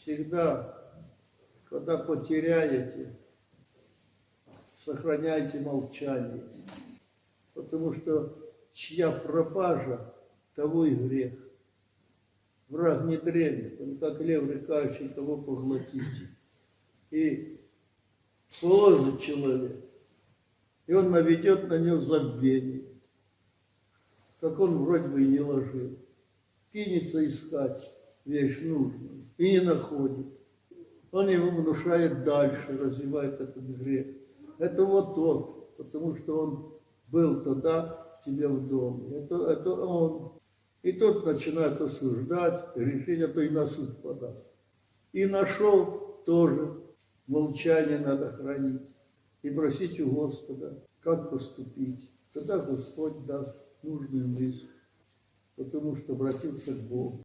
всегда, когда потеряете, сохраняйте молчание. Потому что чья пропажа, того и грех. Враг не дремлет, он как лев рыкающий, кого поглотите. И полозет человек, и он наведет на него забвение, как он вроде бы и не ложил. Кинется искать вещь нужную и не находит. Он его внушает дальше, развивает этот грех. Это вот тот, потому что он был тогда к тебе в доме. Это он. И тот начинает осуждать, решить, а то и на суд подаст. И нашел тоже, молчание надо хранить. И просить у Господа, как поступить. Тогда Господь даст нужную мысль, потому что обратился к Богу.